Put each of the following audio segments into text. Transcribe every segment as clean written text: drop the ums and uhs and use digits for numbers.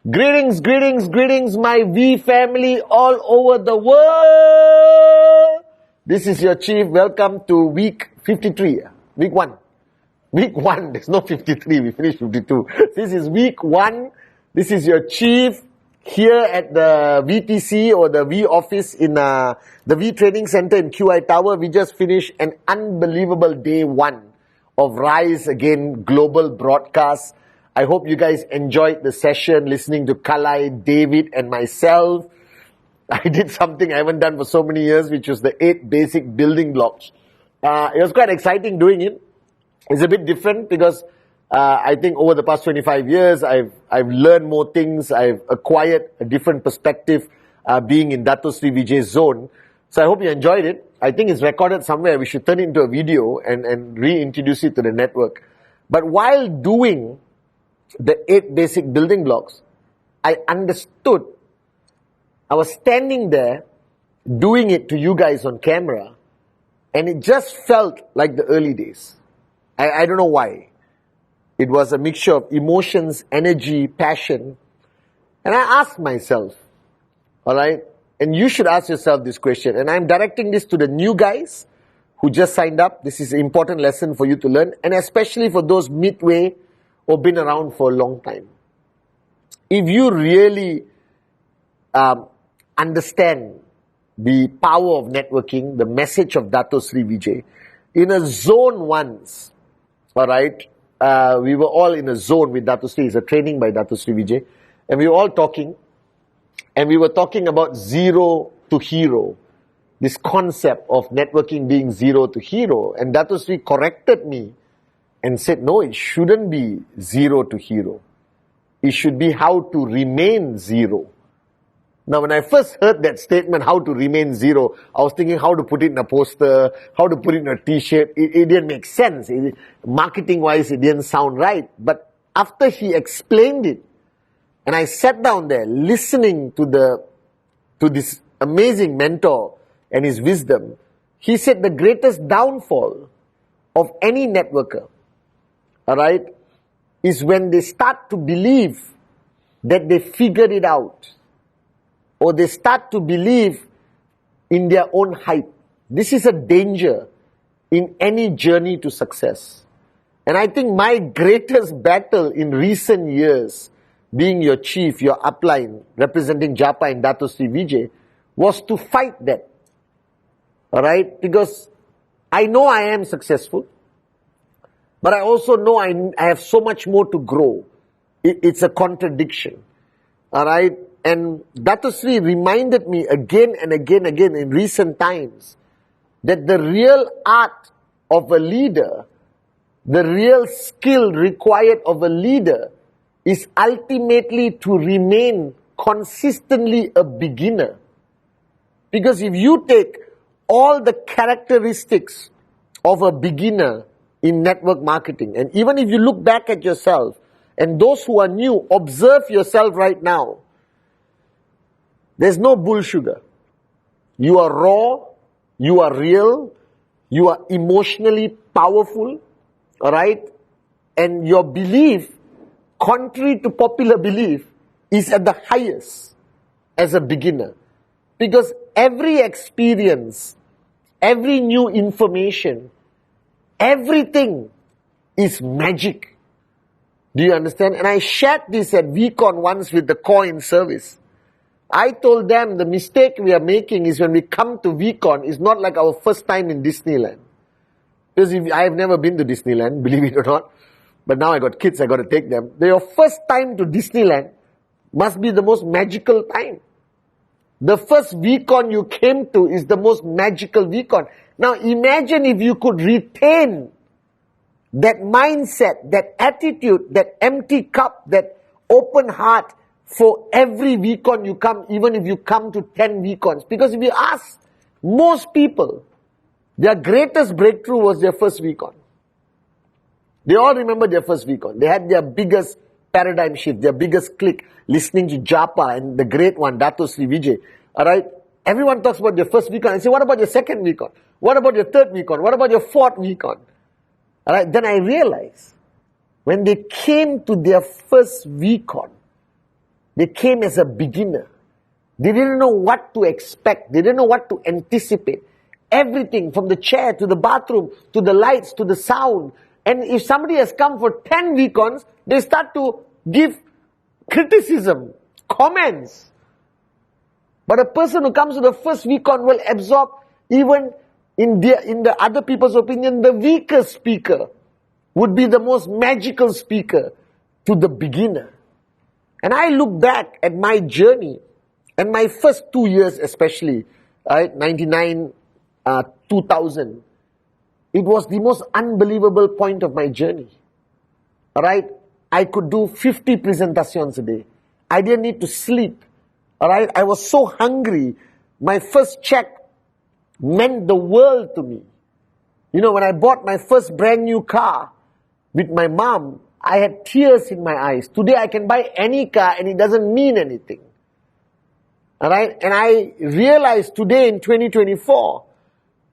Greetings, greetings, greetings, my V family all over the world. This is your Cheif. Welcome to week 53. Week 1. Week 1. There's no 53. We finished 52. This is week 1. This is your Cheif here at the VTC or the V office in the V Training Center in QI Tower. We just finished an unbelievable day 1 of Rise Again global broadcast. I hope you guys enjoyed the session, listening to Kalai, David, and myself. I did something I haven't done for so many years, which was the 8 basic building blocks. It was quite exciting doing it. It's a bit different because I think over the past 25 years, I've learned more things. I've acquired a different perspective being in Dato Sri Vijay's zone. So I hope you enjoyed it. I think it's recorded somewhere. We should turn it into a video and reintroduce it to the network. But while doing the 8 basic building blocks, I understood. I was standing there doing it to you guys on camera, and it just felt like the early days. I don't know why. It was a mixture of emotions, energy, passion. And I asked myself, alright, and you should ask yourself this question, and I'm directing this to the new guys who just signed up. This is an important lesson for you to learn, and especially for those midway or been around for a long time. If you really understand the power of networking, the message of Dato Sri Vijay, in a zone once, alright, we were all in a zone with Dato Sri. It's a training by Dato Sri Vijay, and we were all talking, and we were talking about zero to hero, this concept of networking being zero to hero, and Dato Sri corrected me and said, no, it shouldn't be zero to hero. It should be how to remain zero. Now, when I first heard that statement, how to remain zero, I was thinking how to put it in a poster, how to put it in a t-shirt. It didn't make sense. Marketing-wise, it didn't sound right. But after he explained it, and I sat down there listening to this amazing mentor and his wisdom, he said the greatest downfall of any networker, alright, is when they start to believe that they figured it out, or they start to believe in their own hype. This is a danger in any journey to success. And I think my greatest battle in recent years, being your Cheif, your upline, representing Japa and Dato Sri Vijay, was to fight that. Alright? Because I know I am successful, but I also know I have so much more to grow. It's a contradiction. Alright? And Dato Sri reminded me again and again in recent times that the real art of a leader, the real skill required of a leader is ultimately to remain consistently a beginner. Because if you take all the characteristics of a beginner in network marketing, and even if you look back at yourself, and those who are new, observe yourself right now. There's no bull sugar. You are raw, you are real, you are emotionally powerful, alright? And your belief, contrary to popular belief, is at the highest as a beginner. Because every experience, every new information, everything is magic. Do you understand? And I shared this at VCon once with the coin service. I told them the mistake we are making is when we come to VCon, it's not like our first time in Disneyland. Because I have never been to Disneyland, believe it or not. But now I got kids, I got to take them. Your first time to Disneyland must be the most magical time. The first weekend you came to is the most magical weekend. Now imagine if you could retain that mindset, that attitude, that empty cup, that open heart for every weekend you come, even if you come to 10 weekends. Because if you ask most people, their greatest breakthrough was their first weekend. They all remember their first weekend. They had their biggest paradigm shift, their biggest click, listening to Japa and the great one, Dato Sri Vijay. Alright? Everyone talks about their first weekend. I say, what about your second weekend? What about your third weekend? What about your fourth weekend? Alright? Then I realized, when they came to their first weekend, they came as a beginner. They didn't know what to expect. They didn't know what to anticipate. Everything from the chair to the bathroom, to the lights, to the sound. And if somebody has come for 10 weekends, they start to give criticism, comments. But a person who comes to the first weekend will absorb, even in the other people's opinion, the weaker speaker would be the most magical speaker to the beginner. And I look back at my journey, and my first 2 years especially, right, 99, 2000, it was the most unbelievable point of my journey. Alright, I could do 50 presentations a day. I didn't need to sleep. Alright, I was so hungry. My first check meant the world to me. You know, when I bought my first brand new car with my mom, I had tears in my eyes. Today I can buy any car and it doesn't mean anything. Alright, and I realized today in 2024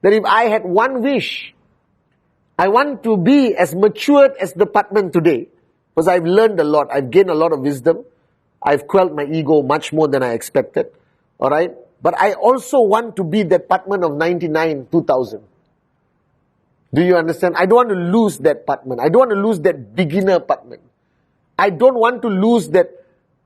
that if I had one wish, I want to be as matured as the Pathman today, because I've learned a lot. I've gained a lot of wisdom. I've quelled my ego much more than I expected. Alright? But I also want to be that Pathman of 99, 2000. Do you understand? I don't want to lose that Pathman. I don't want to lose that beginner Pathman. I don't want to lose that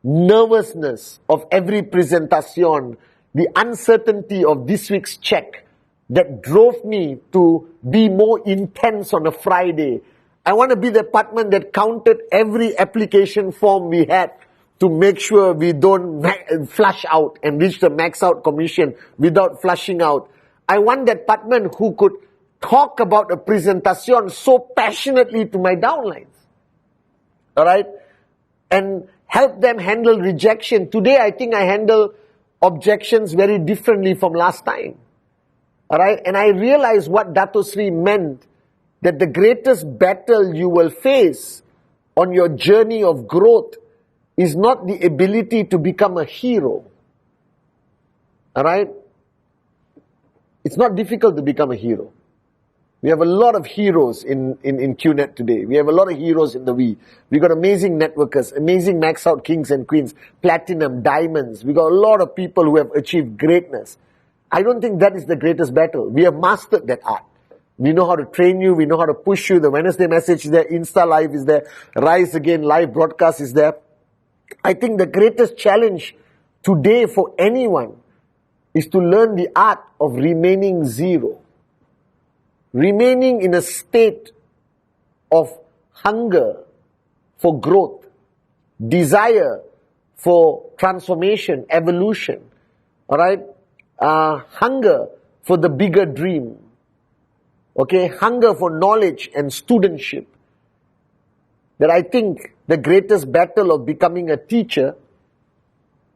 nervousness of every presentation, the uncertainty of this week's check that drove me to be more intense on a Friday. I want to be the Pathman that counted every application form we had to make sure we don't flush out and reach the max out commission without flushing out. I want that Pathman who could talk about a presentation so passionately to my downlines. Alright? And help them handle rejection. Today I think I handle objections very differently from last time. Alright? And I realized what Dato Sri meant, that the greatest battle you will face on your journey of growth is not the ability to become a hero. Alright? It's not difficult to become a hero. We have a lot of heroes in Qnet today. We have a lot of heroes in the We. We got amazing networkers, amazing max out kings and queens, platinum, diamonds. We got a lot of people who have achieved greatness. I don't think that is the greatest battle. We have mastered that art. We know how to train you. We know how to push you. The Wednesday message is there. Insta Live is there. Rise Again live broadcast is there. I think the greatest challenge today for anyone is to learn the art of remaining zero. Remaining in a state of hunger for growth, desire for transformation, evolution, alright? Hunger for the bigger dream, okay? Hunger for knowledge and studentship. That I think the greatest battle of becoming a teacher,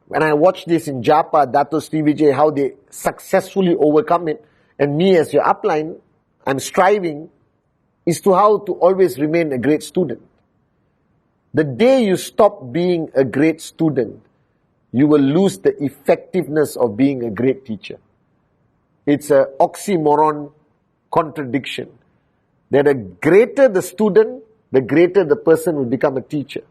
when I watch this in Japa, Dato Sri Vijay, how they successfully overcome it, and me as your upline, I'm striving, is to how to always remain a great student. The day you stop being a great student, you will lose the effectiveness of being a great teacher. It's an oxymoron contradiction. That the greater the student, the greater the person will become a teacher.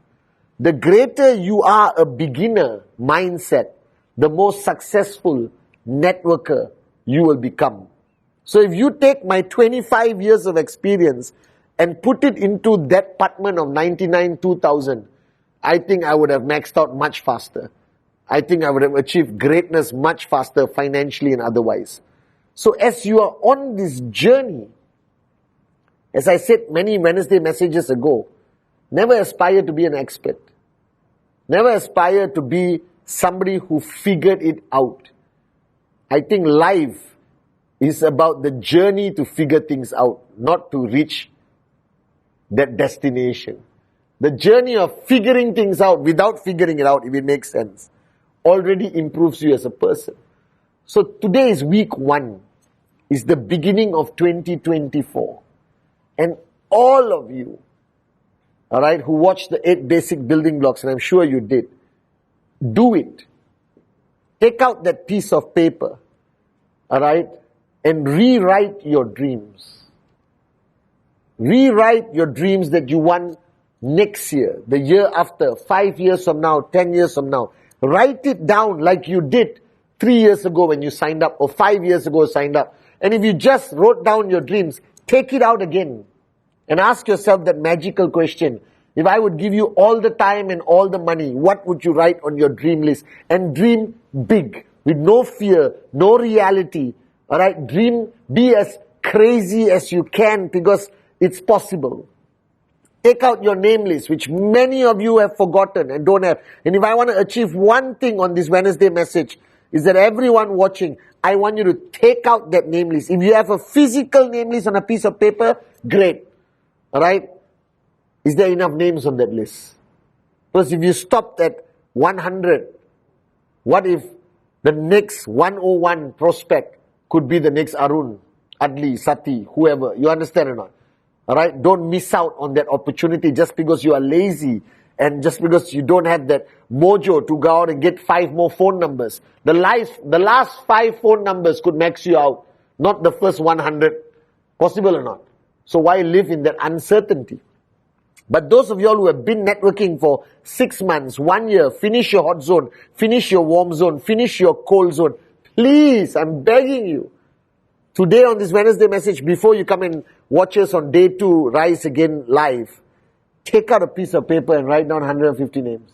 The greater you are a beginner mindset, the more successful networker you will become. So if you take my 25 years of experience and put it into that Pathman of 99, 2000, I think I would have maxed out much faster. I think I would have achieved greatness much faster financially and otherwise. So as you are on this journey, as I said many Wednesday messages ago, never aspire to be an expert. Never aspire to be somebody who figured it out. I think life is about the journey to figure things out, not to reach that destination. The journey of figuring things out without figuring it out, if it makes sense, already improves you as a person. So today is week 1. Is the beginning of 2024. And all of you, all right, who watched the 8 basic building blocks, and I'm sure you did, do it. Take out that piece of paper, all right, and rewrite your dreams. Rewrite your dreams that you want next year, the year after, 5 years from now, 10 years from now. Write it down like you did 3 years ago when you signed up, or 5 years ago signed up. And if you just wrote down your dreams, take it out again and ask yourself that magical question. If I would give you all the time and all the money, what would you write on your dream list? And dream big, with no fear, no reality. All right, dream, be as crazy as you can, because it's possible. Take out your name list, which many of you have forgotten and don't have. And if I want to achieve one thing on this Wednesday message, is that everyone watching, I want you to take out that name list. If you have a physical name list on a piece of paper, great. Alright? Is there enough names on that list? Because if you stopped at 100, what if the next 101 prospect could be the next Arun, Adli, Sati, whoever? You understand or not? Alright? Don't miss out on that opportunity just because you are lazy and just because you don't have that mojo to go out and get 5 more phone numbers. The last 5 phone numbers could max you out, not the first 100. Possible or not? So why live in that uncertainty? But those of you all who have been networking for 6 months, 1 year, finish your hot zone, finish your warm zone, finish your cold zone. Please, I'm begging you. Today on this Wednesday message, before you come and watch us on day 2, Rise Again Live, take out a piece of paper and write down 150 names.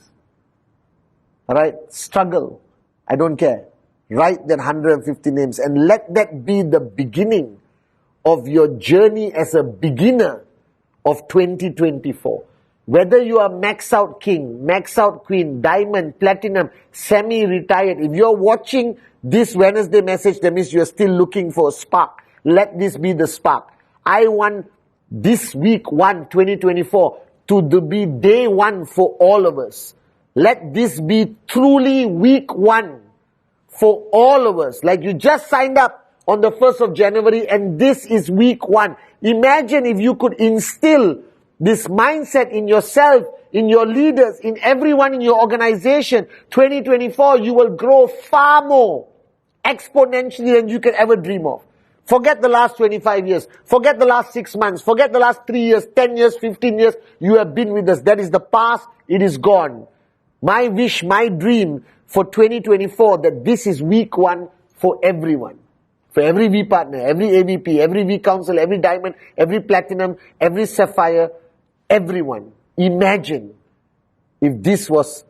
Alright? Struggle. I don't care. Write that 150 names and let that be the beginning of your journey as a beginner of 2024. Whether you are max out king, max out queen, diamond, platinum, semi-retired, if you're watching this Wednesday message, that means you're still looking for a spark. Let this be the spark. I want this week 1, 2024, to be day 1 for all of us. Let this be truly week 1 for all of us. Like you just signed up on the 1st of January and this is week 1. Imagine if you could instill this mindset in yourself, in your leaders, in everyone in your organization. 2024, you will grow far more exponentially than you can ever dream of. Forget the last 25 years. Forget the last 6 months. Forget the last 3 years, 10 years, 15 years. You have been with us. That is the past. It is gone. My wish, my dream for 2024, that this is week 1 for everyone. For every V partner, every AVP, every V council, every diamond, every platinum, every sapphire, everyone. Imagine if this was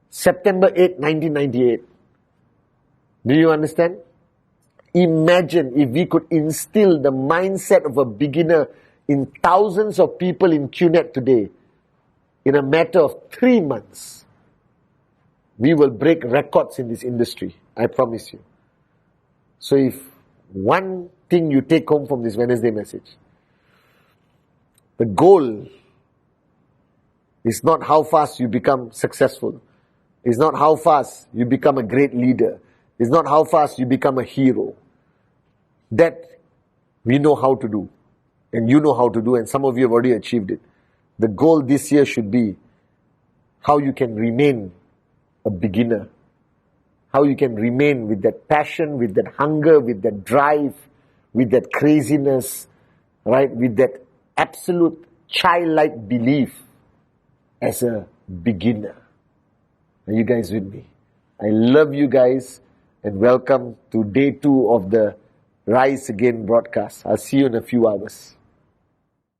September 8, 1998. Do you understand? Imagine if we could instill the mindset of a beginner in thousands of people in Qnet today. In a matter of 3 months, we will break records in this industry. I promise you. So if one thing you take home from this Wednesday message, the goal is not how fast you become successful. It's not how fast you become a great leader. It's not how fast you become a hero. That we know how to do. And you know how to do, and some of you have already achieved it. The goal this year should be how you can remain a beginner. How you can remain with that passion, with that hunger, with that drive, with that craziness, right? With that absolute childlike belief as a beginner. Are you guys with me? I love you guys, and welcome to day 2 of the Rise Again broadcast. I'll see you in a few hours.